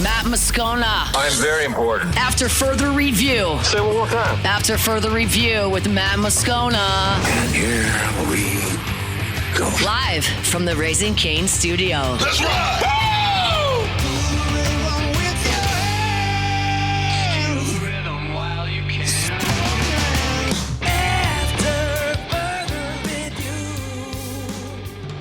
Matt Moscona. I'm very important. After further review. Say it one more time. After further review with Matt Moscona. And here we go. Live from the Raising Cane studio. Let's ride!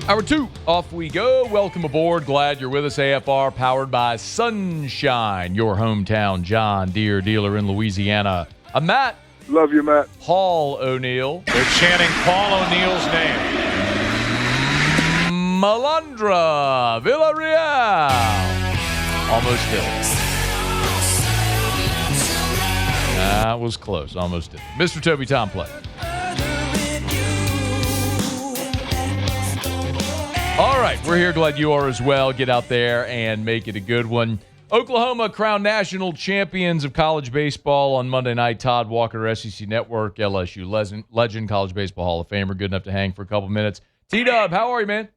Hour 2, off we go. Welcome aboard. Glad you're with us. AFR powered by Sunshine, your hometown John Deere dealer in Louisiana. I'm Matt. Love you, Matt. Paul O'Neill. They're chanting Paul O'Neill's name. Malandra Villarreal. Almost did it. That was close. Almost did it. Mr. Toby Tomplay. All right, we're here. Glad you are as well. Get out there and make it a good one. Oklahoma crowned national champions of college baseball on Monday night. Todd Walker, SEC Network, LSU legend, College Baseball Hall of Famer. Good enough to hang for a couple minutes. T-Dub, how are you, man?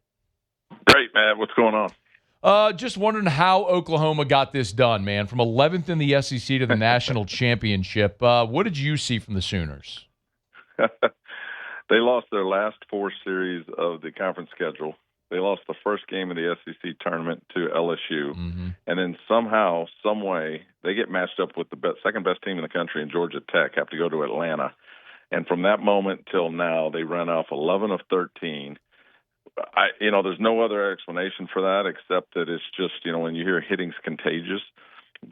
Great, man. What's going on? Just wondering how Oklahoma got this done, man. From 11th in the SEC to the national championship. What did you see from the Sooners? They lost their last 4 series of the conference schedule. They lost the first game of the SEC tournament to LSU, and then somehow, some way, they get matched up with the second-best team in the country in Georgia Tech, have to go to Atlanta. And from that moment till now, they ran off 11 of 13. There's no other explanation for that except that it's just, when you hear hitting's contagious,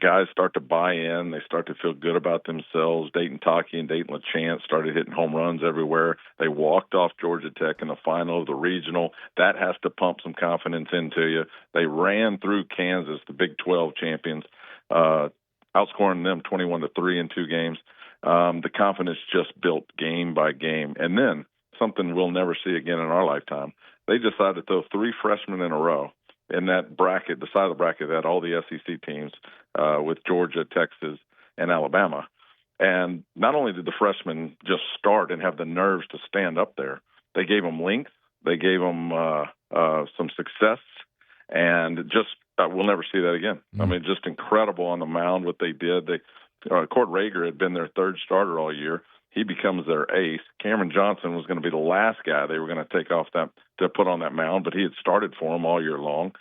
guys start to buy in. They start to feel good about themselves. Dayton Taki and Dayton LaChance started hitting home runs everywhere. They walked off Georgia Tech in the final of the regional. That has to pump some confidence into you. They ran through Kansas, the Big 12 champions, outscoring them 21-3 in 2 games. The confidence just built game by game. And then something we'll never see again in our lifetime. They decided to throw 3 freshmen in a row in that bracket, the side of the bracket that had all the SEC teams with Georgia, Texas, and Alabama. And not only did the freshmen just start and have the nerves to stand up there, they gave them length, they gave them some success, and just we'll never see that again. I mean, just incredible on the mound what they did. Court Rager had been their 3rd starter all year. He becomes their ace. Cameron Johnson was going to be the last guy they were going to take off that to put on that mound, but he had started for them all year long.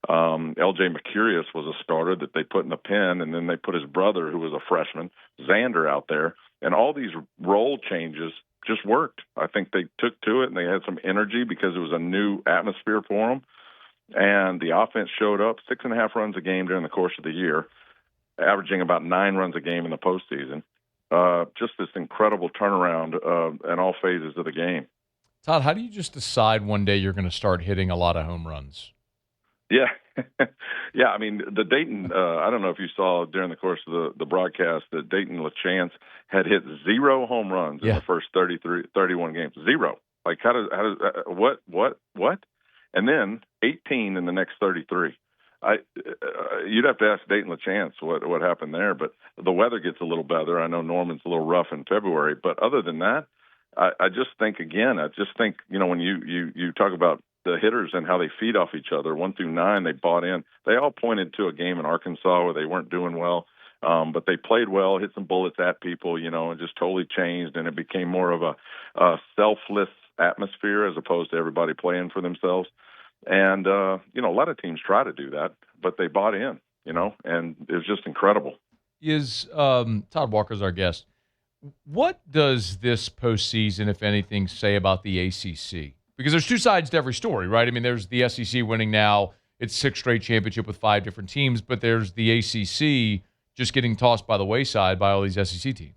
L.J. Mercurius was a starter that they put in the pen, and then they put his brother, who was a freshman, Xander, out there. And all these role changes just worked. I think they took to it, and they had some energy because it was a new atmosphere for them. And the offense showed up, 6.5 runs a game during the course of the year, averaging about 9 runs a game in the postseason. Just this incredible turnaround in all phases of the game. Todd, how do you just decide one day you're going to start hitting a lot of home runs? Yeah. Yeah, I mean, the Dayton, I don't know if you saw during the course of the broadcast that Dayton LaChance had hit 0 home runs in the first 31 games. 0. Like, what? And then 18 in the next 33. You'd have to ask Dayton LaChance what happened there, but the weather gets a little better. I know Norman's a little rough in February, but other than that, I just think, when you talk about the hitters and how they feed off each other, 1 through 9, they bought in. They all pointed to a game in Arkansas where they weren't doing well, but they played well, hit some bullets at people, and just totally changed, and it became more of a selfless atmosphere as opposed to everybody playing for themselves. And, a lot of teams try to do that, but they bought in, and it was just incredible. Is Todd Walker's our guest. What does this postseason, if anything, say about the ACC? Because there's 2 sides to every story, right? I mean, there's the SEC winning now. It's 6th straight championship with 5 different teams, but there's the ACC just getting tossed by the wayside by all these SEC teams.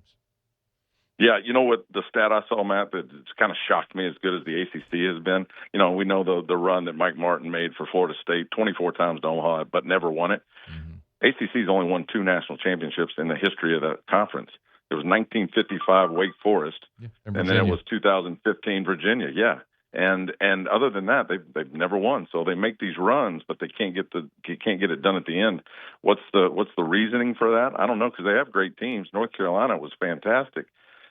Yeah, you know what the stat I saw, Matt, that it's kind of shocked me as good as the ACC has been. We know the run that Mike Martin made for Florida State 24 times to Omaha, but never won it. ACC's only won 2 national championships in the history of the conference. It was 1955 Wake Forest, and then it was 2015 Virginia. Yeah, and other than that, they've never won. So they make these runs, but they can't get it done at the end. What's the reasoning for that? I don't know, because they have great teams. North Carolina was fantastic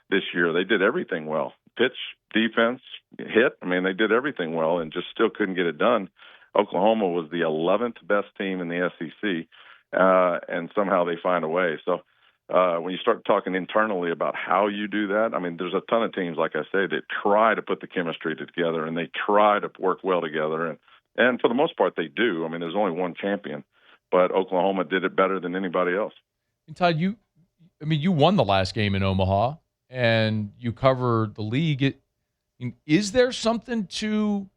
this year. They did everything well. Pitch, defense, hit. I mean, they did everything well and just still couldn't get it done. Oklahoma was the 11th best team in the SEC. and somehow they find a way. So when you start talking internally about how you do that, I mean, there's a ton of teams, like I say, that try to put the chemistry together and they try to work well together. And for the most part, they do. I mean, there's only one champion, but Oklahoma did it better than anybody else. And Todd, you won the last game in Omaha, and you covered the league. Is there something to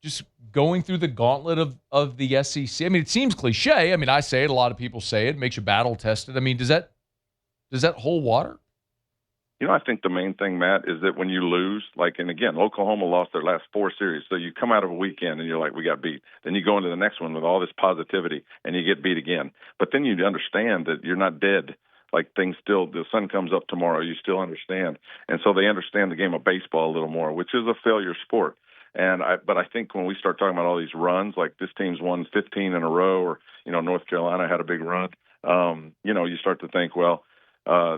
just going through the gauntlet of the SEC? I mean, it seems cliche. I mean, I say it. A lot of people say it. It makes you battle-tested. I mean, does that hold water? You know, I think the main thing, Matt, is that when you lose, and again, Oklahoma lost their last 4 series. So you come out of a weekend and you're like, we got beat. Then you go into the next one with all this positivity and you get beat again. But then you understand that you're not dead. Like the sun comes up tomorrow. You still understand. And so they understand the game of baseball a little more, which is a failure sport. But I think when we start talking about all these runs, like this team's won 15 in a row, or, North Carolina had a big run, you start to think, well,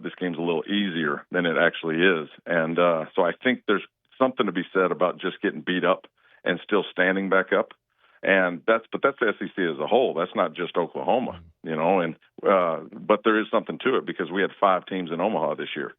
this game's a little easier than it actually is. And so I think there's something to be said about just getting beat up and still standing back up. And that's the SEC as a whole. That's not just Oklahoma, but there is something to it because we had 5 teams in Omaha this year.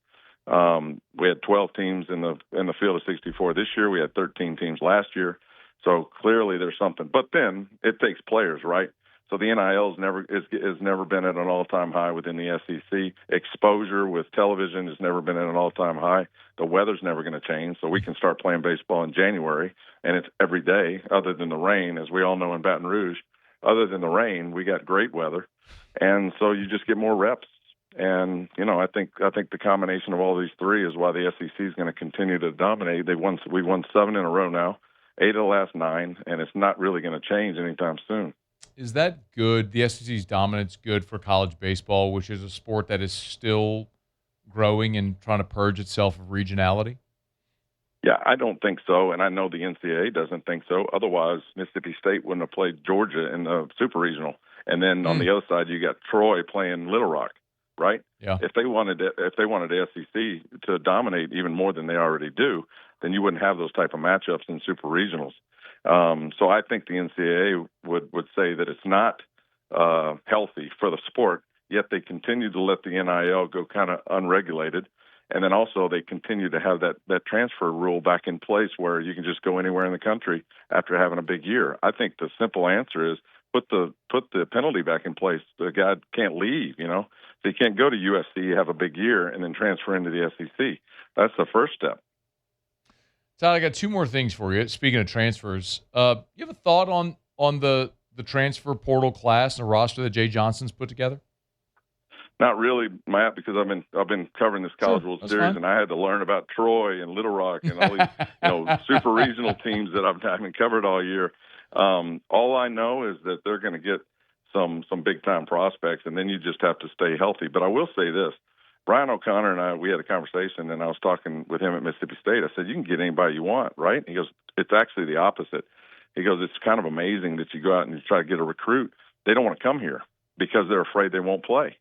We had 12 teams in the field of 64 this year. We had 13 teams last year. So clearly there's something. But then it takes players, right? So the NIL has never been at an all-time high within the SEC. Exposure with television has never been at an all-time high. The weather's never going to change, so we can start playing baseball in January, and it's every day other than the rain, as we all know in Baton Rouge. Other than the rain, we got great weather, and so you just get more reps. And I think the combination of all these three is why the SEC is going to continue to dominate. We won 7 in a row now, 8 of the last 9, and it's not really going to change anytime soon. Is that good? The SEC's dominance good for college baseball, which is a sport that is still growing and trying to purge itself of regionality? Yeah, I don't think so, and I know the NCAA doesn't think so. Otherwise, Mississippi State wouldn't have played Georgia in the Super Regional, and then on the other side, you got Troy playing Little Rock, right? Yeah. If they wanted the SEC to dominate even more than they already do, then you wouldn't have those type of matchups in Super Regionals. So I think the NCAA would say that it's not healthy for the sport, yet they continue to let the NIL go kind of unregulated. And then also they continue to have that transfer rule back in place where you can just go anywhere in the country after having a big year. I think the simple answer is put the penalty back in place. The guy can't leave, So he can't go to USC, have a big year, and then transfer into the SEC. That's the first step. Todd, I got 2 more things for you. Speaking of transfers, you have a thought on the transfer portal class and the roster that Jay Johnson's put together? Not really, Matt, because I've been covering this College World Series, fine. and I had to learn about Troy and Little Rock and all these super regional teams that I haven't covered all year. All I know is that they're going to get some big time prospects, and then you just have to stay healthy. But I will say this. Brian O'Connor and we had a conversation, and I was talking with him at Mississippi State. I said, you can get anybody you want, right? He goes, it's actually the opposite. He goes, it's kind of amazing that you go out and you try to get a recruit. They don't want to come here because they're afraid they won't play.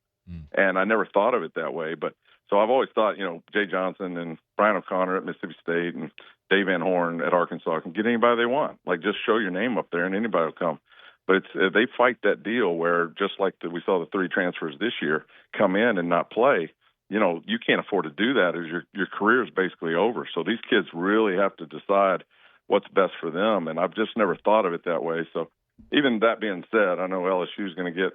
And I never thought of it that way. But so I've always thought, Jay Johnson and Brian O'Connor at Mississippi State and Dave Van Horn at Arkansas can get anybody they want. Like, just show your name up there and anybody will come. But they fight that deal where, just like we saw the 3 transfers this year come in and not play, you can't afford to do that, as your career is basically over. So these kids really have to decide what's best for them. And I've just never thought of it that way. So even that being said, I know LSU is going to get,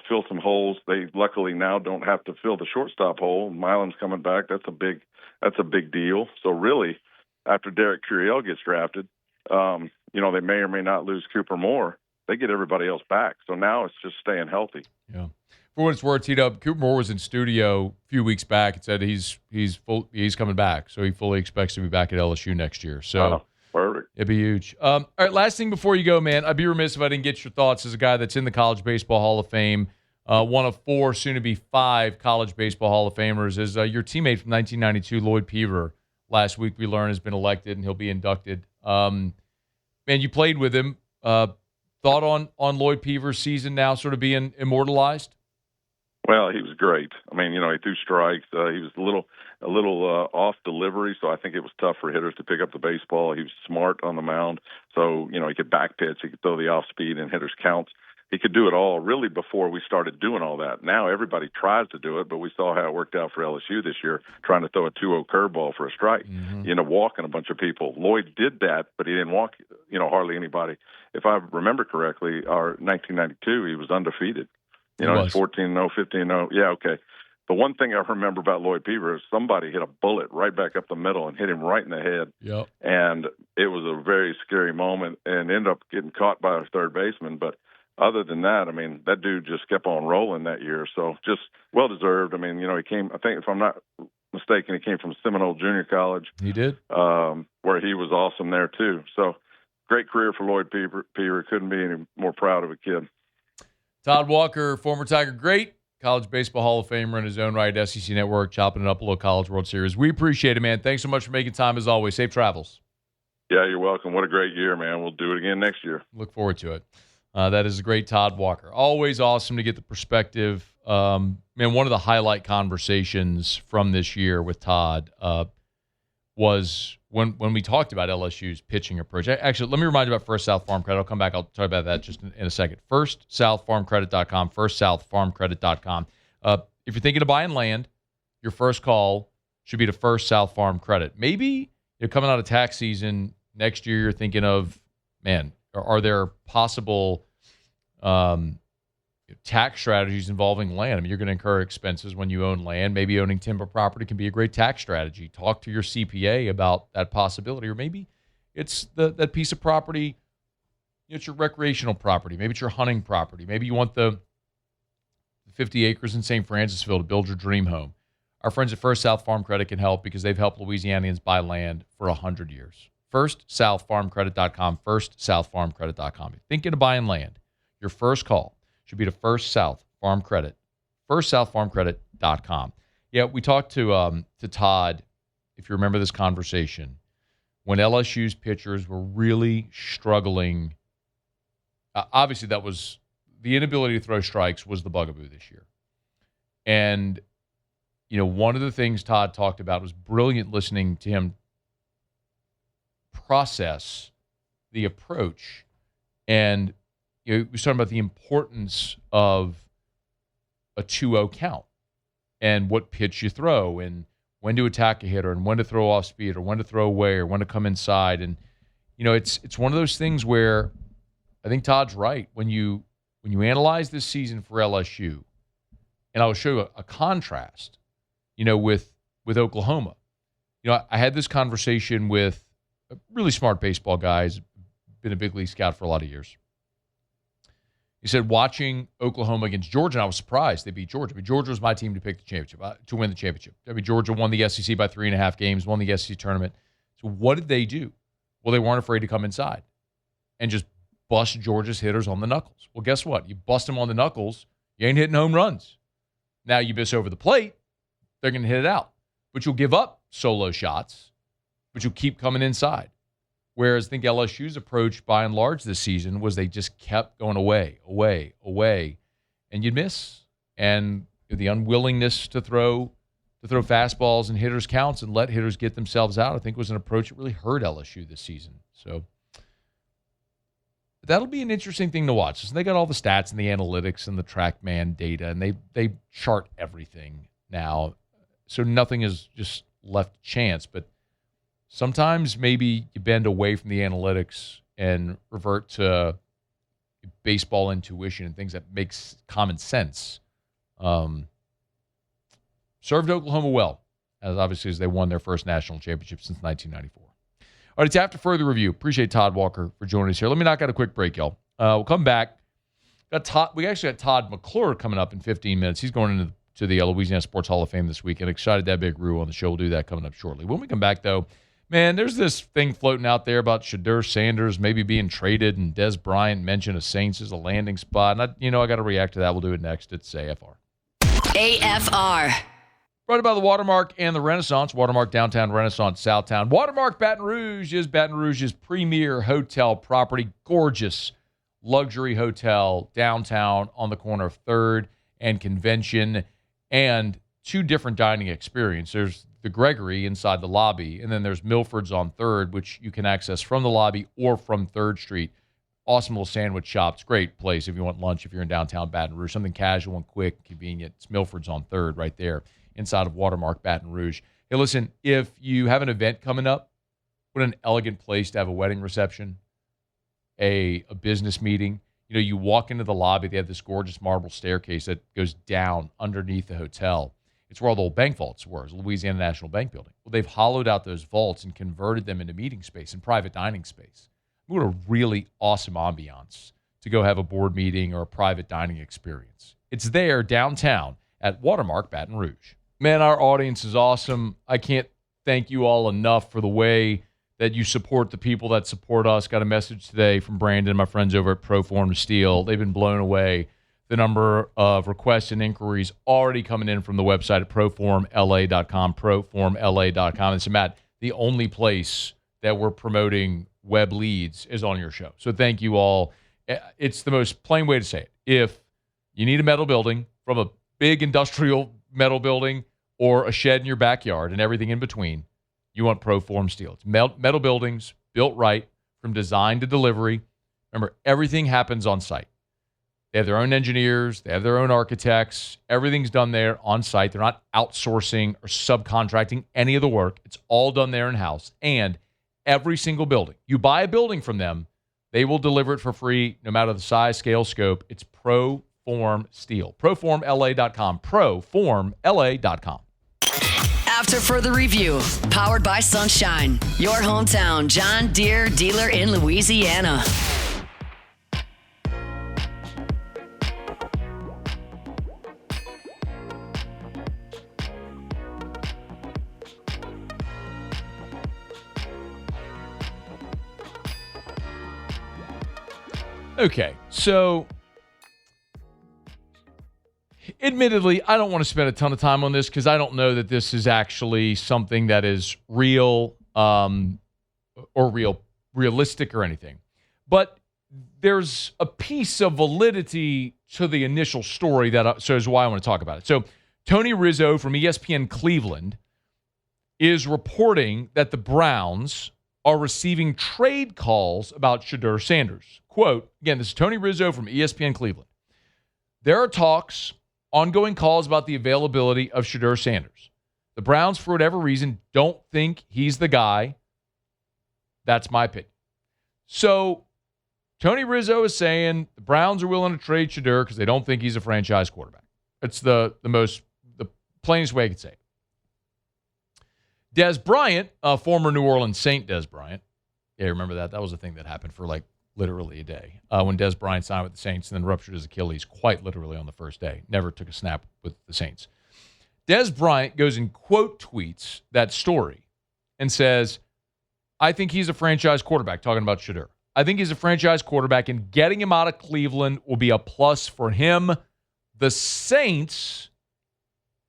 fill some holes. They luckily now don't have to fill the shortstop hole. Milan's coming back. That's a big deal. So really, after Derek Curiel gets drafted, they may or may not lose Cooper Moore. They get everybody else back. So now it's just staying healthy. Yeah. For what it's worth, T-Dub, Cooper Moore was in studio a few weeks back and said he's coming back. So he fully expects to be back at LSU next year. So perfect. It'd be huge. All right, last thing before you go, man. I'd be remiss if I didn't get your thoughts as a guy that's in the College Baseball Hall of Fame, one of 4, soon to be 5 College Baseball Hall of Famers. Is your teammate from 1992, Lloyd Peaver, last week we learned has been elected and he'll be inducted. Man, you played with him. Thought on Lloyd Peaver's season now sort of being immortalized? Well, he was great. I mean, he threw strikes. He was a little off delivery, so I think it was tough for hitters to pick up the baseball. He was smart on the mound, so he could back pitch, he could throw the off speed and hitters counts. he could do it all really before we started doing all that. Now everybody tries to do it, but we saw how it worked out for LSU this year, trying to throw a 2-0 curveball for a strike, walking a bunch of people. Lloyd did that, but he didn't walk, hardly anybody. If I remember correctly, our 1992, he was undefeated. He's 14-0, 15-0. Yeah, okay. The one thing I remember about Lloyd Peaver is somebody hit a bullet right back up the middle and hit him right in the head. Yep. And it was a very scary moment and ended up getting caught by our third baseman. But other than that, I mean, that dude just kept on rolling that year. So just well-deserved. I mean, he came, I think if I'm not mistaken, he came from Seminole Junior College. He did. Where he was awesome there too. So great career for Lloyd Peaver. Couldn't be any more proud of a kid. Todd Walker, former Tiger great. College Baseball Hall of Famer in his own right, SEC Network, chopping it up a little College World Series. We appreciate it, man. Thanks so much for making time, as always. Safe travels. Yeah, you're welcome. What a great year, man. We'll do it again next year. Look forward to it. That is a great Todd Walker. Always awesome to get the perspective. Man, one of the highlight conversations from this year with Todd was when we talked about LSU's pitching approach. Actually, let me remind you about First South Farm Credit. I'll come back. I'll talk about that just in a second. FirstSouthFarmCredit.com, FirstSouthFarmCredit.com. If you're thinking of buying land, your first call should be to First South Farm Credit. Maybe you're coming out of tax season next year, you're thinking of, man, are there possible tax strategies involving land? I mean, you're going to incur expenses when you own land. Maybe owning timber property can be a great tax strategy. Talk to your CPA about that possibility. Or maybe it's that piece of property, it's your recreational property. Maybe it's your hunting property. Maybe you want the 50 acres in St. Francisville to build your dream home. Our friends at First South Farm Credit can help because they've helped Louisianians buy land for 100 years. FirstSouthFarmCredit.com, FirstSouthFarmCredit.com. If you're thinking of buying land, your first call should be to First South Farm Credit, FirstSouthFarmCredit.com. Yeah, we talked to Todd, if you remember this conversation, when LSU's pitchers were really struggling. Obviously, that was the inability to throw strikes was the bugaboo this year. And, one of the things Todd talked about was brilliant listening to him process the approach. And he was talking about the importance of a 2-0 count and what pitch you throw and when to attack a hitter and when to throw off speed or when to throw away or when to come inside. And, it's one of those things where I think Todd's right. When you analyze this season for LSU, and I'll show you a contrast, with Oklahoma. I had this conversation with a really smart baseball guy, who's been a big league scout for a lot of years. He said, watching Oklahoma against Georgia, and I was surprised they beat Georgia. I mean, Georgia was my team to pick the championship, to win the championship. I mean, Georgia won the SEC by 3.5 games, won the SEC tournament. So what did they do? Well, they weren't afraid to come inside and just bust Georgia's hitters on the knuckles. Well, guess what? You bust them on the knuckles, you ain't hitting home runs. Now you miss over the plate, they're going to hit it out. But you'll give up solo shots, but you'll keep coming inside. Whereas I think LSU's approach by and large this season was they just kept going away, and you'd miss. And the unwillingness to throw fastballs and hitters counts and let hitters get themselves out, I think was an approach that really hurt LSU this season. So that'll be an interesting thing to watch. So they got all the stats and the analytics and the TrackMan data, and they chart everything now. So nothing is just left to chance. But sometimes maybe you bend away from the analytics and revert to baseball intuition and things that makes common sense. Served Oklahoma well, as they won their first national championship since 1994. All right, it's after further review. Appreciate Todd Walker for joining us here. Let me knock out a quick break, y'all. We'll come back. We actually got Todd McClure coming up in 15 minutes. He's going into the Louisiana Sports Hall of Fame this week, and excited to have Big Roo on the show. We'll do that coming up shortly. When we come back, though, man, there's this thing floating out there about Shedeur Sanders maybe being traded, and Des Bryant mentioned a Saints as a landing spot. And I got to react to that. We'll do it next. It's AFR. AFR. Brought by the Watermark and the Renaissance. Watermark Downtown, Renaissance Southtown. Watermark Baton Rouge is Baton Rouge's premier hotel property. Gorgeous luxury hotel downtown on the corner of 3rd and Convention, and 2 different dining experiences. There's the Gregory inside the lobby, and then there's Milford's on 3rd, which you can access from the lobby or from 3rd Street. awesome little sandwich shop. It's a great place if you want lunch, if you're in downtown Baton Rouge. Something casual and quick, convenient. It's Milford's on 3rd right there inside of Watermark, Baton Rouge. Hey, listen, if you have an event coming up, what an elegant place to have a wedding reception, a business meeting. You walk into the lobby. They have this gorgeous marble staircase that goes down underneath the hotel. It's where all the old bank vaults were, the Louisiana National Bank building. Well, they've hollowed out those vaults and converted them into meeting space and private dining space. What a really awesome ambiance to go have a board meeting or a private dining experience. It's there downtown at Watermark, Baton Rouge. Man, our audience is awesome. I can't thank you all enough for the way that you support the people that support us. Got a message today from Brandon and my friends over at Proform Steel. They've been blown away. The number of requests and inquiries already coming in from the website at proformla.com, proformla.com. And so, Matt, the only place that we're promoting web leads is on your show. So thank you all. It's the most plain way to say it. If you need a metal building, from a big industrial metal building or a shed in your backyard and everything in between, you want Proform Steel. It's metal buildings built right from design to delivery. Remember, everything happens on site. They have their own engineers. They have their own architects. Everything's done there on site. They're not outsourcing or subcontracting any of the work. It's all done there in-house. And every single building, you buy a building from them, they will deliver it for free no matter the size, scale, scope. It's Proform Steel. Proformla.com. Proformla.com. After further review, powered by Sunshine, your hometown John Deere dealer in Louisiana. Okay, so admittedly, I don't want to spend a ton of time on this because I don't know that this is actually something that is real or realistic or anything. But there's a piece of validity to the initial story so is why I want to talk about it. So Tony Rizzo from ESPN Cleveland is reporting that the Browns are receiving trade calls about Shedeur Sanders. Quote, again, this is Tony Rizzo from ESPN Cleveland. There are talks, ongoing calls about the availability of Shedeur Sanders. The Browns, for whatever reason, don't think he's the guy. That's my opinion. So Tony Rizzo is saying the Browns are willing to trade Shedeur because they don't think he's a franchise quarterback. It's the plainest way I could say it. Dez Bryant, former New Orleans Saint Dez Bryant. Yeah, remember that? That was a thing that happened for literally a day. When Dez Bryant signed with the Saints and then ruptured his Achilles quite literally on the first day. Never took a snap with the Saints. Dez Bryant goes and quote tweets that story and says, I think he's a franchise quarterback, talking about Shedeur. I think he's a franchise quarterback, and getting him out of Cleveland will be a plus for him. The Saints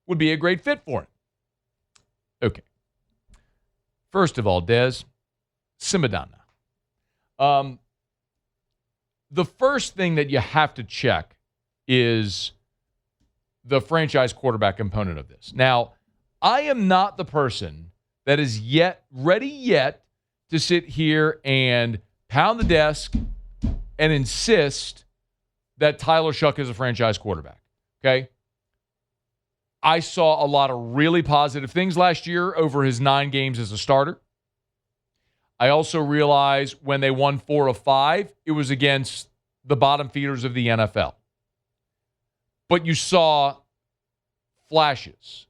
would be a great fit for him. Okay. First of all, Dez, Simadana. The first thing that you have to check is the franchise quarterback component of this. Now, I am not the person that is ready yet to sit here and pound the desk and insist that Tyler Shuck is a franchise quarterback, okay? I saw a lot of really positive things last year over his 9 games as a starter. I also realized when they won 4 of 5, it was against the bottom feeders of the NFL. But you saw flashes.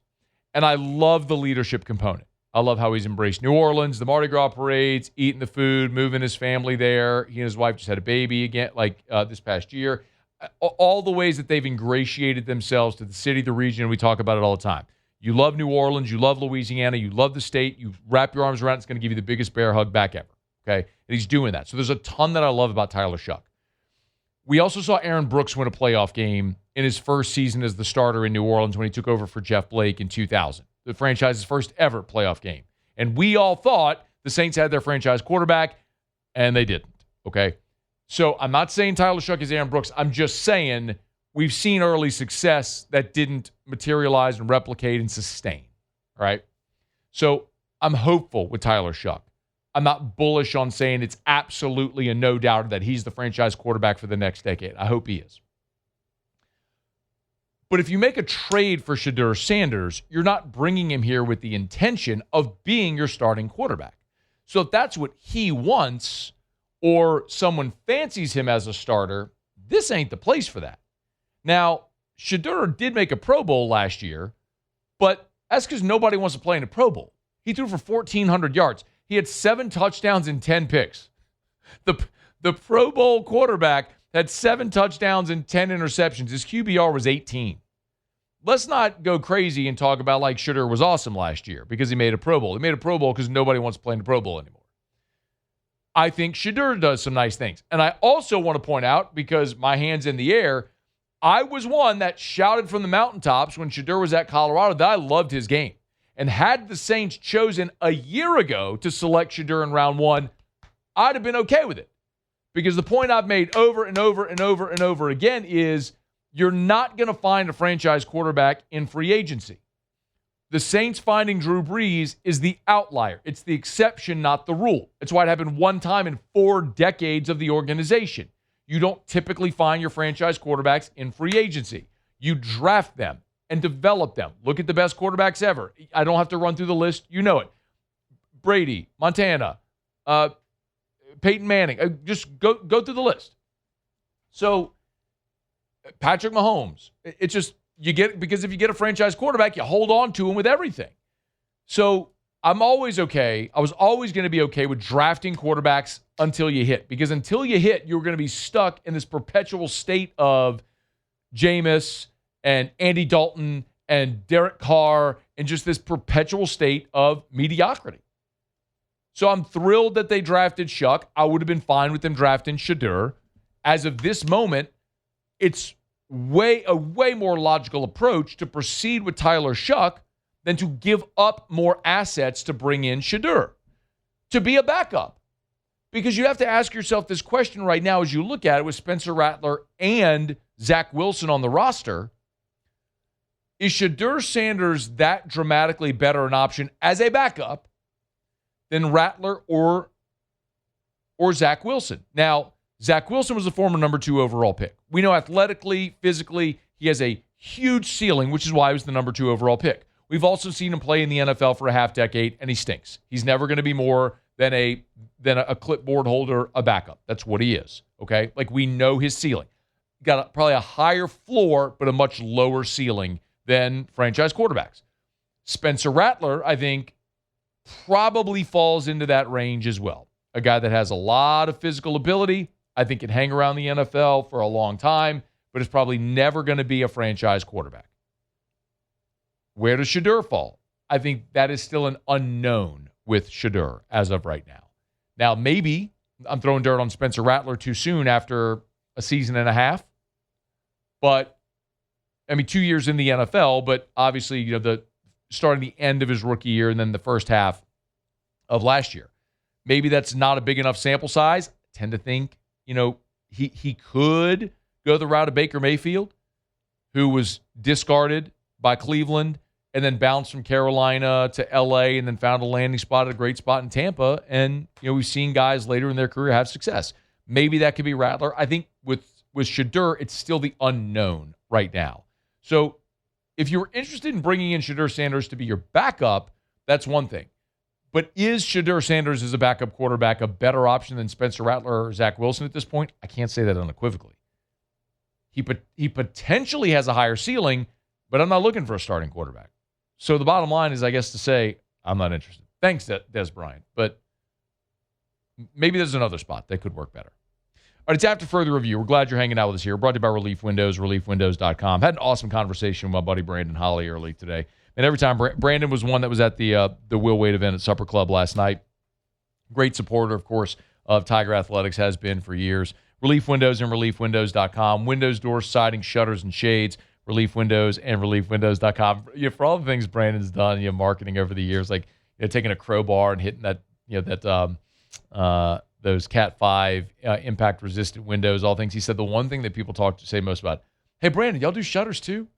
And I love the leadership component. I love how he's embraced New Orleans, the Mardi Gras parades, eating the food, moving his family there. He and his wife just had a baby again, this past year. All the ways that they've ingratiated themselves to the city, the region, we talk about it all the time. You love New Orleans, you love Louisiana, you love the state, you wrap your arms around it, it's going to give you the biggest bear hug back ever, okay? And he's doing that. So there's a ton that I love about Tyler Shuck. We also saw Aaron Brooks win a playoff game in his first season as the starter in New Orleans when he took over for Jeff Blake in 2000, the franchise's first ever playoff game. And we all thought the Saints had their franchise quarterback, and they didn't, okay? So I'm not saying Tyler Shuck is Aaron Brooks. I'm just saying we've seen early success that didn't materialize and replicate and sustain, all right? So I'm hopeful with Tyler Shuck. I'm not bullish on saying it's absolutely a no doubter that he's the franchise quarterback for the next decade. I hope he is. But if you make a trade for Shedeur Sanders, you're not bringing him here with the intention of being your starting quarterback. So if that's what he wants, or someone fancies him as a starter, this ain't the place for that. Now, Shedeur did make a Pro Bowl last year, but that's because nobody wants to play in a Pro Bowl. He threw for 1,400 yards. He had 7 touchdowns and 10 picks. The Pro Bowl quarterback had 7 touchdowns and 10 interceptions. His QBR was 18. Let's not go crazy and talk about like Shedeur was awesome last year because he made a Pro Bowl. He made a Pro Bowl because nobody wants to play in the Pro Bowl anymore. I think Shedeur does some nice things. And I also want to point out, because my hand's in the air, I was one that shouted from the mountaintops when Shedeur was at Colorado that I loved his game. And had the Saints chosen a year ago to select Shedeur in round 1, I'd have been okay with it. Because the point I've made over and over and over and over again is you're not going to find a franchise quarterback in free agency. The Saints finding Drew Brees is the outlier. It's the exception, not the rule. It's why it happened one time in 4 decades of the organization. You don't typically find your franchise quarterbacks in free agency. You draft them and develop them. Look at the best quarterbacks ever. I don't have to run through the list. You know it. Brady, Montana, Peyton Manning. Just go through the list. So, Patrick Mahomes. It's just, because if you get a franchise quarterback, you hold on to him with everything. So I'm always okay. I was always going to be okay with drafting quarterbacks until you hit. Because until you hit, you're going to be stuck in this perpetual state of Jameis and Andy Dalton and Derek Carr and just this perpetual state of mediocrity. So I'm thrilled that they drafted Shuck. I would have been fine with them drafting Shedeur. As of this moment, it's a way more logical approach to proceed with Tyler Shuck than to give up more assets to bring in Shedeur to be a backup. Because you have to ask yourself this question right now as you look at it with Spencer Rattler and Zach Wilson on the roster. Is Shedeur Sanders that dramatically better an option as a backup than Rattler or Zach Wilson? Now, Zach Wilson was the former number 2 overall pick. We know athletically, physically, he has a huge ceiling, which is why he was the number 2 overall pick. We've also seen him play in the NFL for a half decade, and he stinks. He's never going to be more than a clipboard holder, a backup. That's what he is, okay? Like, we know his ceiling. Got probably a higher floor, but a much lower ceiling than franchise quarterbacks. Spencer Rattler, I think, probably falls into that range as well. A guy that has a lot of physical ability, I think can hang around the NFL for a long time, but is probably never going to be a franchise quarterback. Where does Shedeur fall? I think that is still an unknown with Shedeur as of right now. Now, maybe I'm throwing dirt on Spencer Rattler too soon after a season and a half, but 2 years in the NFL, but obviously, the starting the end of his rookie year and then the first half of last year. Maybe that's not a big enough sample size. I tend to think, he could go the route of Baker Mayfield, who was discarded by Cleveland and then bounced from Carolina to L.A. and then found a landing spot at a great spot in Tampa. And, we've seen guys later in their career have success. Maybe that could be Rattler. I think with Shedeur, it's still the unknown right now. So if you're interested in bringing in Shedeur Sanders to be your backup, that's one thing. But is Shedeur Sanders as a backup quarterback a better option than Spencer Rattler or Zach Wilson at this point? I can't say that unequivocally. He potentially has a higher ceiling, but I'm not looking for a starting quarterback. So the bottom line is, I guess, to say I'm not interested. Thanks, Des Bryant. But maybe there's another spot that could work better. All right, it's After Further Review. We're glad you're hanging out with us here. Brought to you by Relief Windows, reliefwindows.com. Had an awesome conversation with my buddy Brandon Holly early today. And every time, Brandon was one that was at the Will Wade event at Supper Club last night. Great supporter, of course, of Tiger Athletics, has been for years. Relief Windows and reliefwindows.com. Windows, doors, siding, shutters, and shades. Relief Windows and reliefwindows.com. For all the things Brandon's done, marketing over the years, like taking a crowbar and hitting that, those Cat 5 impact-resistant windows, all things. He said the one thing that people say most about, hey, Brandon, y'all do shutters too?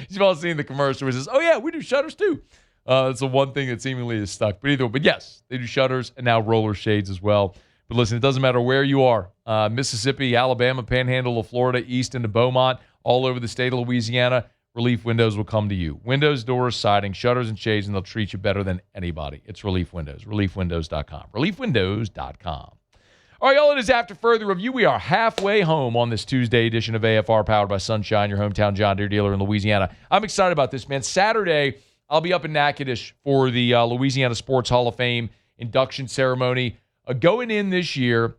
You've all seen the commercial where it says, oh, yeah, we do shutters too. It's the one thing that seemingly is stuck. But yes, they do shutters and now roller shades as well. But listen, it doesn't matter where you are. Mississippi, Alabama, Panhandle of Florida, east into Beaumont, all over the state of Louisiana, Relief Windows will come to you. Windows, doors, siding, shutters, and shades, and they'll treat you better than anybody. It's Relief Windows. ReliefWindows.com. ReliefWindows.com. All right, y'all, it is After Further Review. We are halfway home on this Tuesday edition of AFR, powered by Sunshine, your hometown John Deere dealer in Louisiana. I'm excited about this, man. Saturday, I'll be up in Natchitoches for the Louisiana Sports Hall of Fame induction ceremony. Going in this year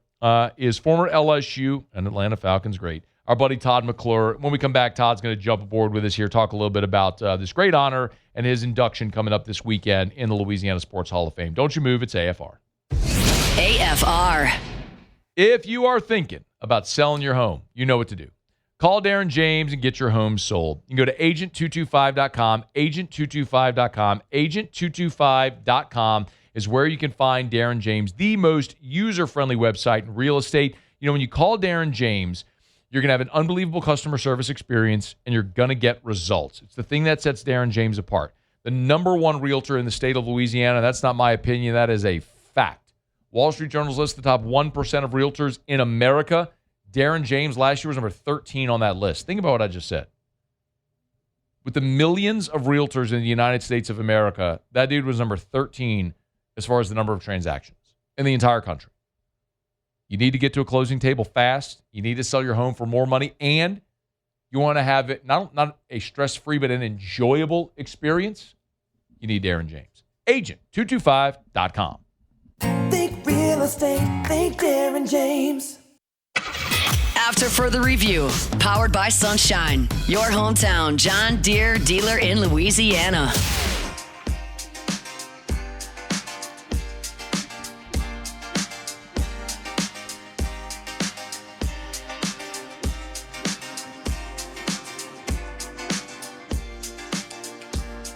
is former LSU and Atlanta Falcons great, our buddy Todd McClure. When we come back, Todd's going to jump aboard with us here, talk a little bit about this great honor and his induction coming up this weekend in the Louisiana Sports Hall of Fame. Don't you move, it's AFR. AFR. If you are thinking about selling your home, you know what to do. Call Darren James and get your home sold. You can go to agent225.com, agent225.com, agent225.com is where you can find Darren James, the most user-friendly website in real estate. You know, when you call Darren James, you're going to have an unbelievable customer service experience, and you're going to get results. It's the thing that sets Darren James apart. The number one realtor in the state of Louisiana, that's not my opinion, that is a fact. Wall Street Journal's list the top 1% of realtors in America. Darren James last year was number 13 on that list. Think about what I just said. With the millions of realtors in the United States of America, that dude was number 13 as far as the number of transactions in the entire country. You need to get to a closing table fast. You need to sell your home for more money, and you want to have it not a stress-free but an enjoyable experience. You need Darren James. Agent225.com. Think real estate, think Darren James. After Further Review, powered by Sunshine, your hometown John Deere dealer in Louisiana.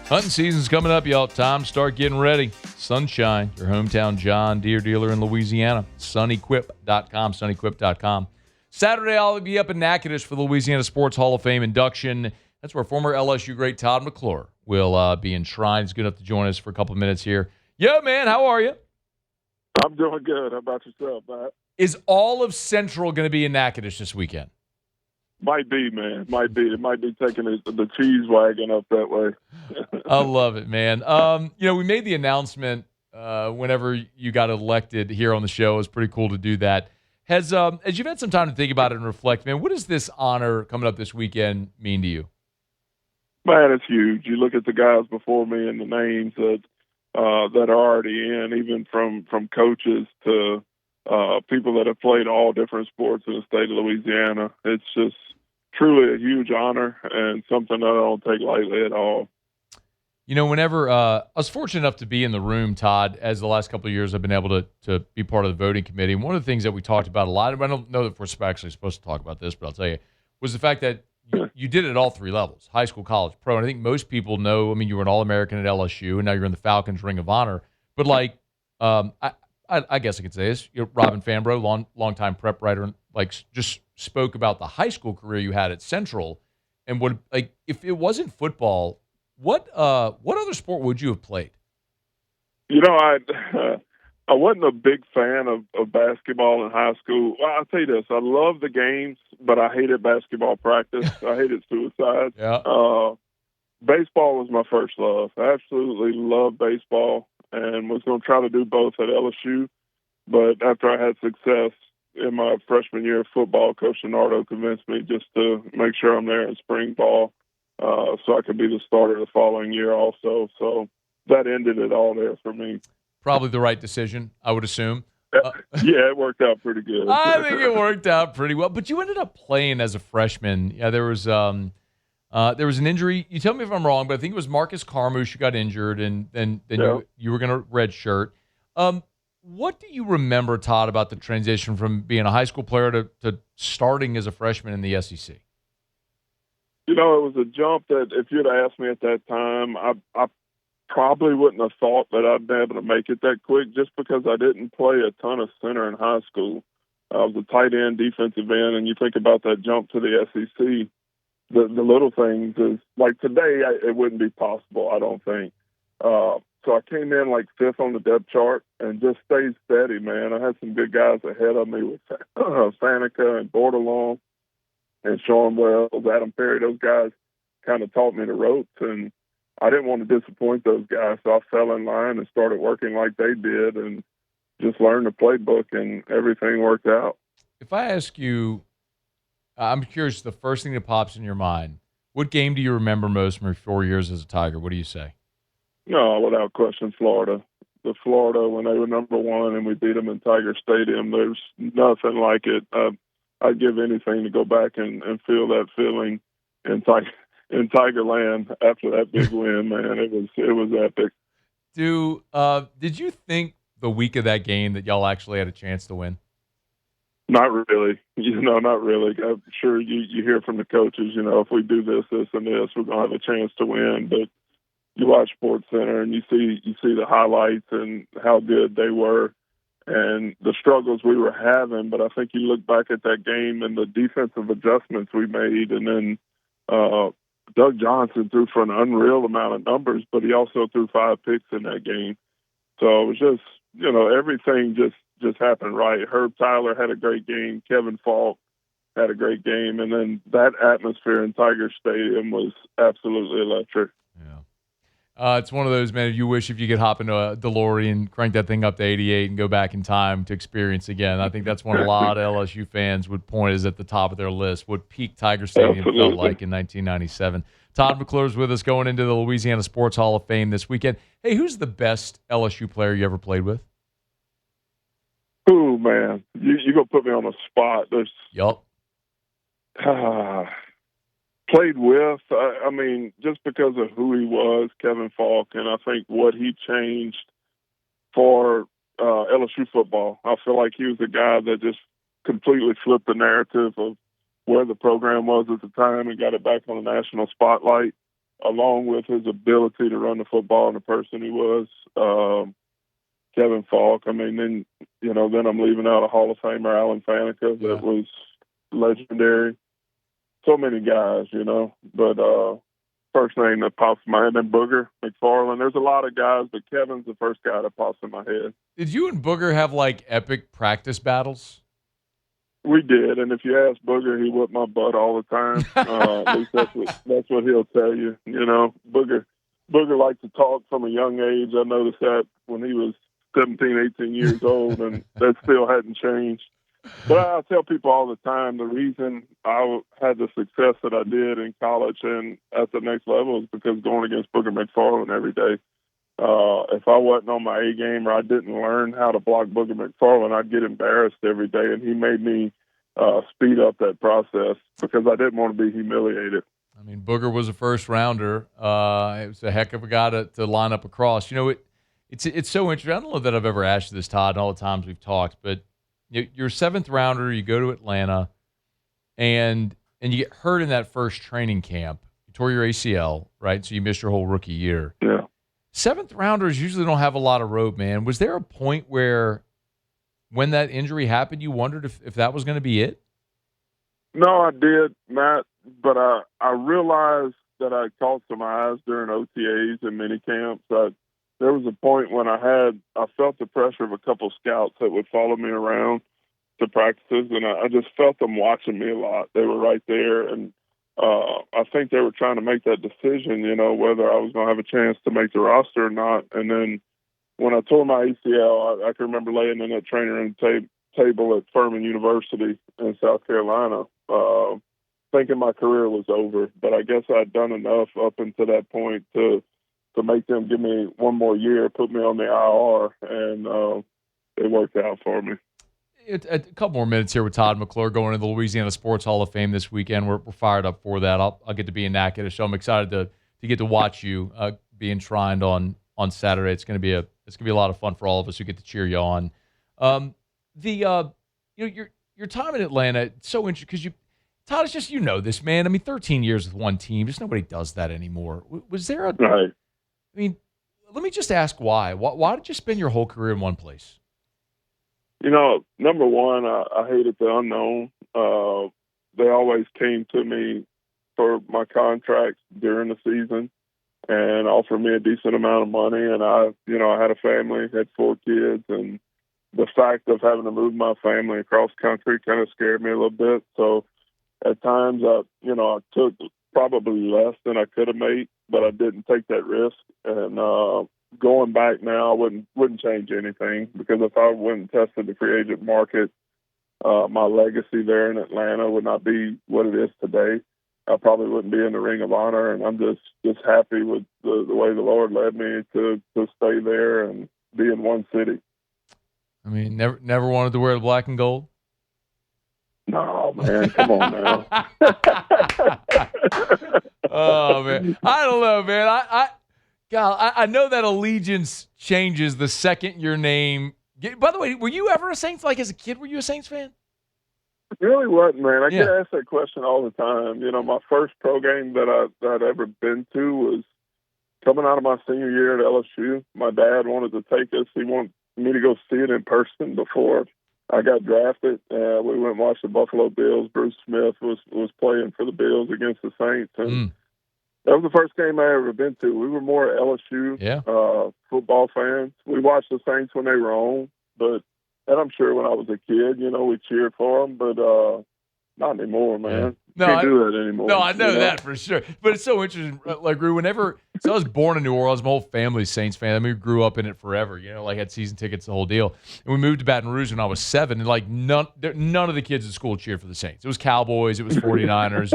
Hunting season's coming up, y'all. Time to start getting ready. Sunshine, your hometown John Deere dealer in Louisiana. Sunequip.com, sunequip.com. Saturday, I'll be up in Natchitoches for the Louisiana Sports Hall of Fame induction. That's where former LSU great Todd McClure will be enshrined. He's good enough to join us for a couple of minutes here. Yo, man, how are you? I'm doing good. How about yourself, Matt? Is all of Central going to be in Natchitoches this weekend? Might be, man. Might be. It might be taking the cheese wagon up that way. I love it, man. We made the announcement whenever you got elected here on the show. It was pretty cool to do that. As you've had some time to think about it and reflect, man, what does this honor coming up this weekend mean to you? Man, it's huge. You look at the guys before me and the names that are already in, even from coaches to people that have played all different sports in the state of Louisiana. It's just truly a huge honor and something that I don't take lightly at all. You know, whenever I was fortunate enough to be in the room, Todd, as the last couple of years I've been able to be part of the voting committee. And one of the things that we talked about a lot, I don't know if we're actually supposed to talk about this, but I'll tell you, was the fact that you did it at all three levels, high school, college, pro. And I think most people know, I mean, you were an All-American at LSU, and now you're in the Falcons Ring of Honor. But, like, I guess I could say this. Robin Fambro, longtime prep writer, just spoke about the high school career you had at Central, and what, if it wasn't football, what other sport would you have played? You know, I wasn't a big fan of basketball in high school. Well, I'll tell you this: I love the games, but I hated basketball practice. I hated suicide. Yeah. Baseball was my first love. I absolutely loved baseball, and was going to try to do both at LSU. But after I had success in my freshman year of football, Coach Nardo convinced me just to make sure I'm there in spring ball so I could be the starter the following year also. So that ended it all there for me. Probably the right decision, I would assume. Yeah, it worked out pretty good. I think it worked out pretty well. But you ended up playing as a freshman. Yeah, there was an injury. You tell me if I'm wrong, but I think it was Marcus Carmouche who got injured, and then you were going to redshirt. What do you remember, Todd, about the transition from being a high school player to starting as a freshman in the SEC? You know, it was a jump that if you'd asked me at that time, I probably wouldn't have thought that I'd be able to make it that quick just because I didn't play a ton of center in high school. I was a tight end, defensive end, and you think about that jump to the SEC, the little things is like today, it wouldn't be possible, I don't think. So I came in like 5th on the depth chart and just stayed steady, man. I had some good guys ahead of me with Faneca and Bordelon and Sean Wells, Adam Perry. Those guys kind of taught me the ropes, and I didn't want to disappoint those guys, so I fell in line and started working like they did and just learned the playbook, and everything worked out. If I ask you, I'm curious, the first thing that pops in your mind, what game do you remember most from your 4 years as a Tiger? What do you say? No, without question, Florida. The Florida, when they were number 1 and we beat them in Tiger Stadium, there's nothing like it. I'd give anything to go back and feel that feeling in Tigerland after that big win, man. It was epic. Did you think the week of that game that y'all actually had a chance to win? Not really. Not really. I'm sure you hear from the coaches, if we do this, this, and this, we're going to have a chance to win. But you watch SportsCenter and you see the highlights and how good they were and the struggles we were having. But I think you look back at that game and the defensive adjustments we made, and then Doug Johnson threw for an unreal amount of numbers, but he also threw 5 picks in that game. So it was just, everything just happened right. Herb Tyler had a great game. Kevin Falk had a great game. And then that atmosphere in Tiger Stadium was absolutely electric. Yeah. It's one of those, man, you wish if you could hop into a DeLorean, crank that thing up to 88 and go back in time to experience again. I think that's one a lot of LSU fans would point is at the top of their list, what peak Tiger Stadium felt like in 1997. Todd McClure is with us going into the Louisiana Sports Hall of Fame this weekend. Hey, who's the best LSU player you ever played with? Oh, man. You're going to put me on a spot. Yup. Played with, just because of who he was, Kevin Falk, and I think what he changed for LSU football. I feel like he was a guy that just completely flipped the narrative of where the program was at the time and got it back on the national spotlight, along with his ability to run the football and the person he was. Kevin Falk. Then I'm leaving out a Hall of Famer, Alan Faneca, that was legendary. So many guys, but first name that pops in my head, and Booger McFarland. There's a lot of guys, but Kevin's the first guy that pops in my head. Did you and Booger have epic practice battles? We did, and if you ask Booger, he whipped my butt all the time. At least that's what he'll tell you. Booger liked to talk from a young age. I noticed that when he was 17, 18 years old, and that still hadn't changed. But I tell people all the time, the reason I had the success that I did in college and at the next level is because going against Booger McFarland every day. If I wasn't on my A game or I didn't learn how to block Booger McFarland, I'd get embarrassed every day, and he made me speed up that process because I didn't want to be humiliated. Booger was a first rounder. It was a heck of a guy to line up across. It's so interesting. I don't know that I've ever asked you this, Todd, and all the times we've talked, but you're a 7th rounder. You go to Atlanta, and you get hurt in that first training camp. You tore your ACL, right? So you missed your whole rookie year. Yeah. 7th rounders usually don't have a lot of rope, man. Was there a point where, when that injury happened, you wondered if that was going to be it? No, I did, Matt. But I realized that I caught some eyes during OTAs and mini camps. There was a point when I felt the pressure of a couple scouts that would follow me around to practices, and I just felt them watching me a lot. They were right there, and I think they were trying to make that decision, whether I was going to have a chance to make the roster or not. And then when I tore my ACL, I can remember laying in that training room table at Furman University in South Carolina, thinking my career was over. But I guess I'd done enough up until that point to make them give me one more year, put me on the IR, and it worked out for me. A couple more minutes here with Todd McClure going to the Louisiana Sports Hall of Fame this weekend. We're fired up for that. I'll get to be in Natchitoches, so I'm excited to get to watch you be enshrined on Saturday. It's going to be a lot of fun for all of us who get to cheer you on. Your time in Atlanta, it's so interesting because Todd, it's just this, man. 13 years with one team, just nobody does that anymore. Was there a right? Let me just ask why. Why did you spend your whole career in one place? Number one, I hated the unknown. They always came to me for my contracts during the season. and offered me a decent amount of money. And I had a family, had 4 kids, and the fact of having to move my family across country kind of scared me a little bit. So at times, I took probably less than I could have made, but I didn't take that risk. And going back now, I wouldn't change anything, because if I went and tested the free agent market, my legacy there in Atlanta would not be what it is today. I probably wouldn't be in the Ring of Honor, and I'm just happy with the way the Lord led me to stay there and be in one city. I mean, never wanted to wear the black and gold? No, man, come on now. Oh, man. I don't know, man. I know that allegiance changes the second your name. By the way, were you ever a Saints? Like, as a kid, were you a Saints fan? Really wasn't, man. I get asked that question all the time. My first pro game that I'd ever been to was coming out of my senior year at LSU. My dad wanted to take us. He wanted me to go see it in person before I got drafted. We went and watched the Buffalo Bills. Bruce Smith was playing for the Bills against the Saints, and that was the first game I ever been to. We were more LSU football fans. We watched the Saints when they were on, and I'm sure when I was a kid, we cheered for them, but not anymore, man. No, Can't do that anymore. No, I know that for sure. But it's so interesting. Like, so I was born in New Orleans. My whole family's Saints fan. I mean, we grew up in it forever. Had season tickets, the whole deal. And we moved to Baton Rouge when I was 7. And none of the kids at school cheered for the Saints. It was Cowboys. It was 49ers.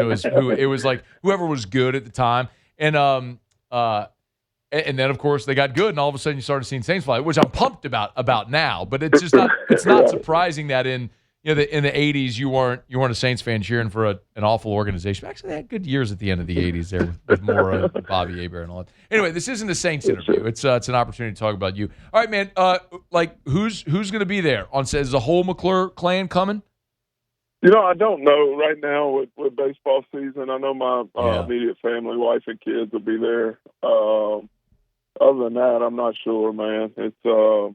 It was like whoever was good at the time. And then, of course, they got good, and all of a sudden you started seeing Saints fly, which I'm pumped about now. But it's just not. It's not surprising that in the 80s you weren't a Saints fan cheering for an awful organization. Actually, they had good years at the end of the 80s there with Mora and Bobby Hebert and all that. Anyway, this isn't a Saints interview. It's an opportunity to talk about you. All right, man. Who's going to be there? Is the whole McClure clan coming? I don't know right now with baseball season. I know my immediate family, wife and kids will be there. Other than that, I'm not sure, man. It's we're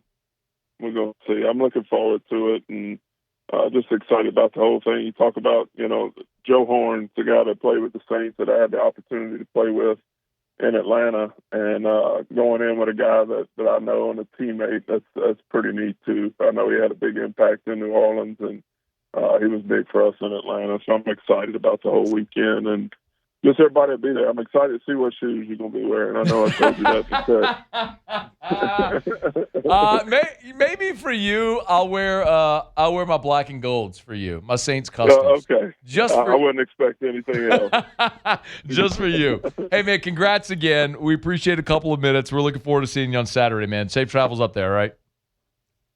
going to see. I'm looking forward to it, and just excited about the whole thing. You talk about, Joe Horn's the guy that played with the Saints that I had the opportunity to play with in Atlanta, and going in with a guy that I know and a teammate, that's pretty neat too. I know he had a big impact in New Orleans, and he was big for us in Atlanta, so I'm excited about the whole weekend, and just everybody will be there. I'm excited to see what shoes you're going to be wearing. I know I told you that before. Maybe for you, I'll wear my black and golds for you, my Saints customs. Okay. I wouldn't expect anything else. Just for you. Hey, man, congrats again. We appreciate a couple of minutes. We're looking forward to seeing you on Saturday, man. Safe travels up there, all right?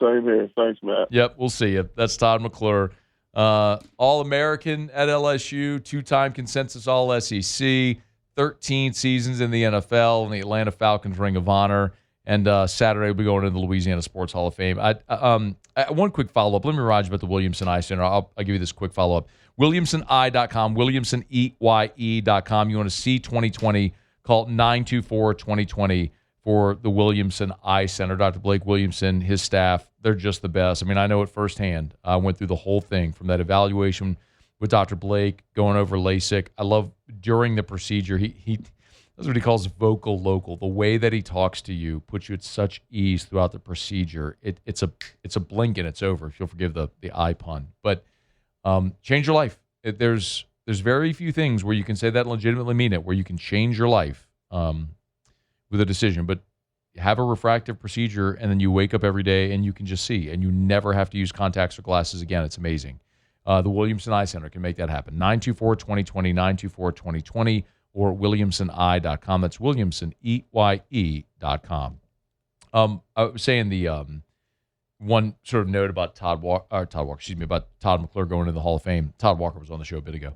Same here. Thanks, Matt. Yep, we'll see you. That's Todd McClure. All-American at LSU, 2-time consensus All-SEC, 13 seasons in the NFL and the Atlanta Falcons Ring of Honor. And Saturday we'll be going into the Louisiana Sports Hall of Fame. One quick follow-up. Let me remind you about the Williamson Eye Center. I'll give you this quick follow-up. WilliamsonEye.com, WilliamsonEye.com. You want to see 2020, call it 924-2020 for the Williamson Eye Center. Dr. Blake Williamson, his staff, they're just the best. I mean, I know it firsthand. I went through the whole thing from that evaluation with Dr. Blake, going over LASIK. I love during the procedure, he that's what he calls vocal local. The way that he talks to you puts you at such ease throughout the procedure. It's a blink and it's over, if you'll forgive the eye pun. But change your life. There's very few things where you can say that and legitimately mean it, where you can change your life with a decision. But have a refractive procedure, and then you wake up every day and you can just see, and you never have to use contacts or glasses again. It's amazing. The Williamson Eye Center can make that happen. 924-2020, 924-2020, or WilliamsonEye.com. That's WilliamsonEye.com. I was saying the one sort of note about Todd McClure going to the Hall of Fame. Todd Walker was on the show a bit ago.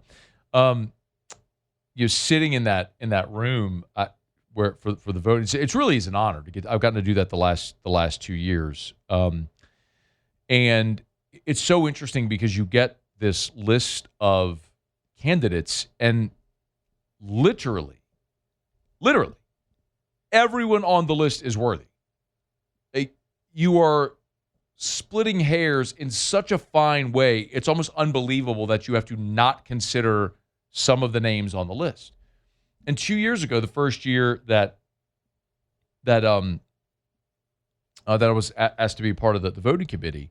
You're sitting in that room where for the vote. It really is an honor to get. I've gotten to do that the last 2 years, and it's so interesting because you get this list of candidates, and literally, everyone on the list is worthy. You are splitting hairs in such a fine way. It's almost unbelievable that you have to not consider some of the names on the list. And 2 years ago, the first year that I was asked to be part of the voting committee,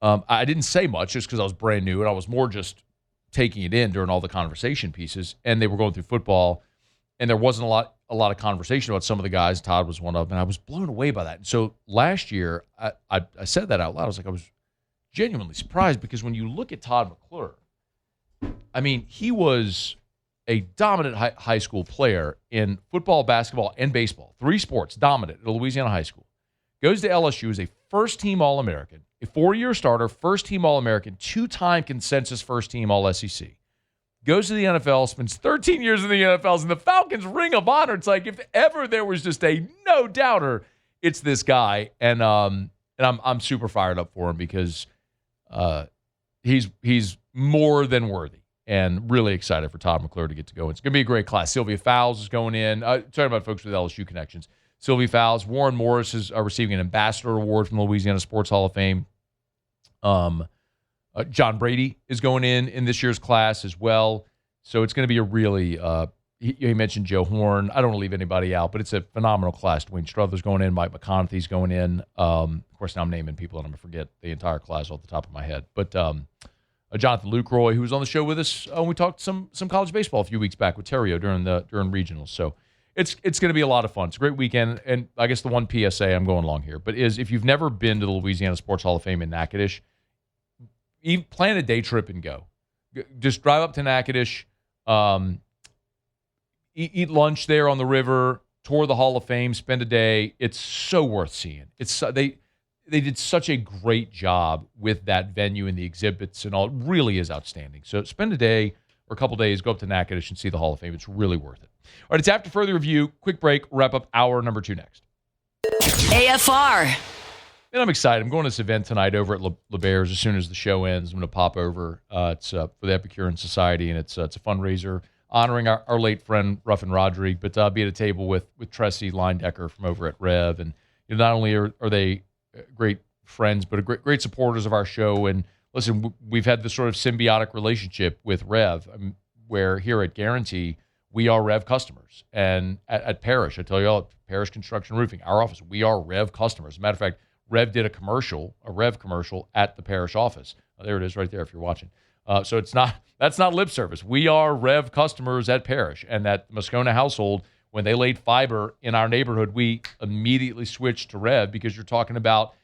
I didn't say much just because I was brand new, and I was more just taking it in during all the conversation pieces. And they were going through football, and there wasn't a lot of conversation about some of the guys. Todd was one of them, and I was blown away by that. And so last year, I said that out loud. I was like, I was genuinely surprised because when you look at Todd McClure, I mean, he was a dominant high school player in football, basketball, and baseball. 3 sports, dominant at a Louisiana high school. Goes to LSU as a first-team All-American, a 4-year starter, first-team All-American, 2-time consensus first-team All-SEC. Goes to the NFL, spends 13 years in the NFL, and the Falcons' Ring of Honor. It's like if ever there was just a no-doubter, it's this guy. And I'm super fired up for him because he's more than worthy. And really excited for Todd McClure to get to go. It's going to be a great class. Sylvia Fowles is going in. Talking about folks with LSU connections. Sylvia Fowles. Warren Morris is receiving an ambassador award from the Louisiana Sports Hall of Fame. John Brady is going in this year's class as well. So it's going to be a really he mentioned Joe Horn. I don't want to leave anybody out, but it's a phenomenal class. Dwayne Struthers going in. Mike McConaughey's going in. Of course, now I'm naming people, and I'm going to forget the entire class off the top of my head. But Jonathan Lucroy, who was on the show with us when we talked some college baseball a few weeks back with Terrio during regionals. So it's going to be a lot of fun. It's a great weekend. And I guess the one PSA I'm going along here, but is if you've never been to the Louisiana Sports Hall of Fame in Natchitoches, plan a day trip and go. Just drive up to Natchitoches, eat lunch there on the river, tour the Hall of Fame, spend a day. It's so worth seeing. They did such a great job with that venue and the exhibits and all. It really is outstanding. So spend a day or a couple days, go up to Natchitoches and see the Hall of Fame. It's really worth it. All right, it's After Further Review. Quick break. Wrap up hour number 2 next. AFR. And I'm excited. I'm going to this event tonight over at Le Bears as soon as the show ends. I'm going to pop over. It's for the Epicurean Society, and it's a fundraiser honoring our late friend Ruffin Rodrigue, but I'll be at a table with Tressie Linedecker from over at Rev. And not only are they great friends, but great supporters of our show. And listen, we've had this sort of symbiotic relationship with Rev, where here at Guarantee, we are Rev customers. And at Parrish, I tell you all, Parrish Construction Roofing, our office, we are Rev customers. As a matter of fact, Rev did a Rev commercial at the Parrish office. There it is right there if you're watching. So that's not lip service. We are Rev customers at Parrish. And that Moscona household, when they laid fiber in our neighborhood, we immediately switched to Rev because you're talking about,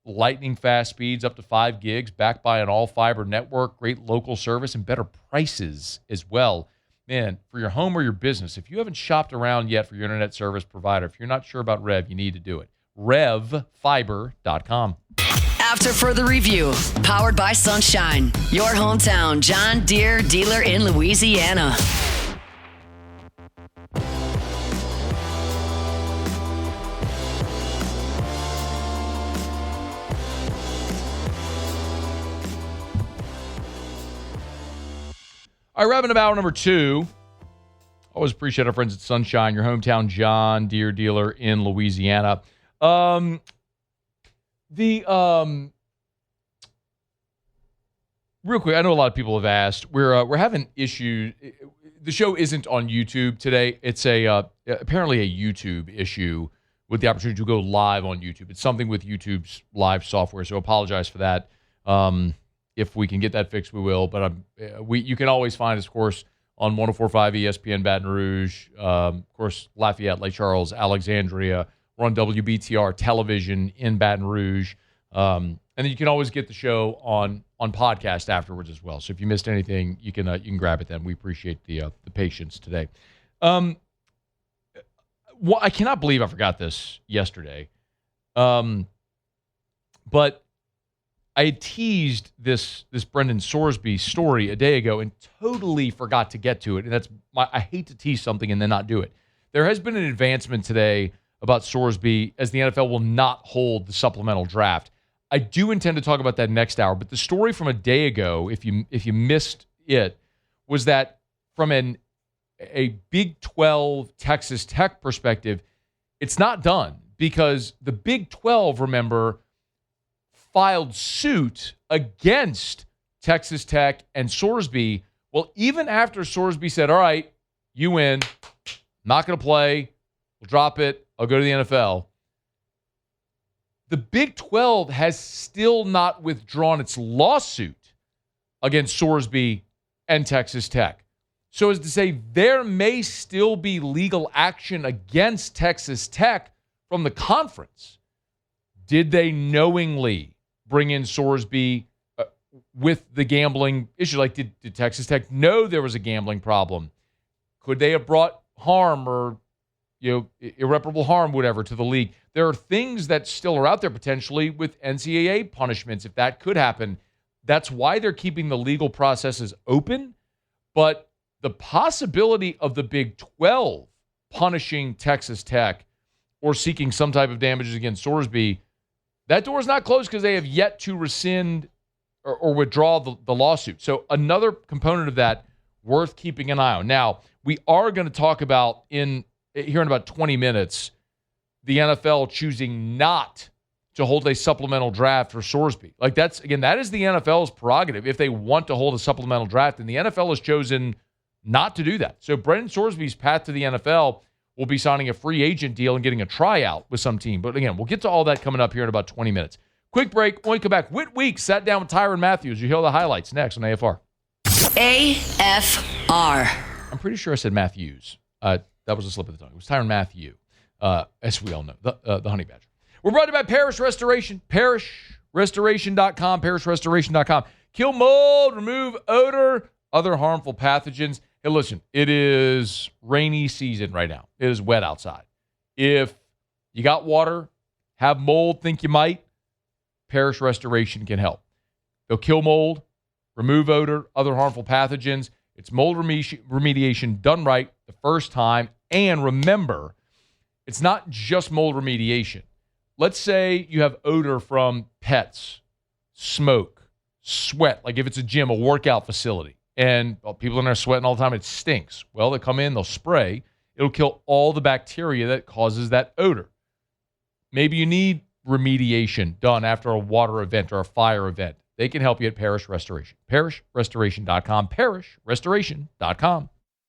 lightning fast speeds up to 5 gigs backed by an all-fiber network, great local service, and better prices as well. Man, for your home or your business, if you haven't shopped around yet for your internet service provider, if you're not sure about Rev, you need to do it. RevFiber.com. After Further Review, powered by Sunshine, your hometown John Deere dealer in Louisiana. All right, wrapping up hour number 2. Always appreciate our friends at Sunshine, your hometown John Deere dealer in Louisiana. Real quick, I know a lot of people have asked. We're having issues. The show isn't on YouTube today. It's apparently a YouTube issue with the opportunity to go live on YouTube. It's something with YouTube's live software, so apologize for that. If we can get that fixed, we will. But you can always find us, of course, on 104.5 ESPN Baton Rouge, of course, Lafayette, Lake Charles, Alexandria. We're on WBTR television in Baton Rouge. And then you can always get the show on podcast afterwards as well. So if you missed anything, you can grab it then. We appreciate the patience today. I cannot believe I forgot this yesterday. But I had teased this Brendan Sorsby story a day ago and totally forgot to get to it. And I hate to tease something and then not do it. There has been an advancement today about Sorsby as the NFL will not hold the supplemental draft. I do intend to talk about that next hour, but the story from a day ago, if you missed it, was that from a Big 12 Texas Tech perspective, it's not done because the Big 12, remember, filed suit against Texas Tech and Sorsby. Well, even after Sorsby said, all right, you win. Not going to play. We'll drop it. I'll go to the NFL. The Big 12 has still not withdrawn its lawsuit against Sorsby and Texas Tech. So as to say, there may still be legal action against Texas Tech from the conference. Did they knowingly bring in Sorsby with the gambling issue? Like, did Texas Tech know there was a gambling problem? Could they have brought harm or irreparable harm, whatever, to the league? There are things that still are out there potentially with NCAA punishments, if that could happen. That's why they're keeping the legal processes open. But the possibility of the Big 12 punishing Texas Tech or seeking some type of damages against Sorsby, that door is not closed because they have yet to rescind or withdraw the lawsuit. So another component of that worth keeping an eye on. Now, we are going to talk about here in about 20 minutes, the NFL choosing not to hold a supplemental draft for Sorsby. Like that is the NFL's prerogative if they want to hold a supplemental draft, and the NFL has chosen not to do that. So Brendan Sorsby's path to the NFL will be signing a free agent deal and getting a tryout with some team. But again, we'll get to all that coming up here in about 20 minutes. Quick break. When we come back, Whit Weeks sat down with Tyrann Mathieu. You hear the highlights next on AFR. AFR. I'm pretty sure I said Matthews. That was a slip of the tongue. It was Tyrann Mathieu, as we all know, the Honey Badger. We're brought to you by Parish Restoration, parishrestoration.com, parishrestoration.com. Kill mold, remove odor, other harmful pathogens. Hey, listen, it is rainy season right now. It is wet outside. If you got water, have mold, think you might, Parish Restoration can help. They'll kill mold, remove odor, other harmful pathogens. It's mold remediation done right the first time. And remember, it's not just mold remediation. Let's say you have odor from pets, smoke, sweat, like if it's a gym, a workout facility, and people in there sweating all the time, it stinks. Well, they come in, they'll spray. It'll kill all the bacteria that causes that odor. Maybe you need remediation done after a water event or a fire event. They can help you at Parish Restoration. ParishRestoration.com. ParishRestoration.com.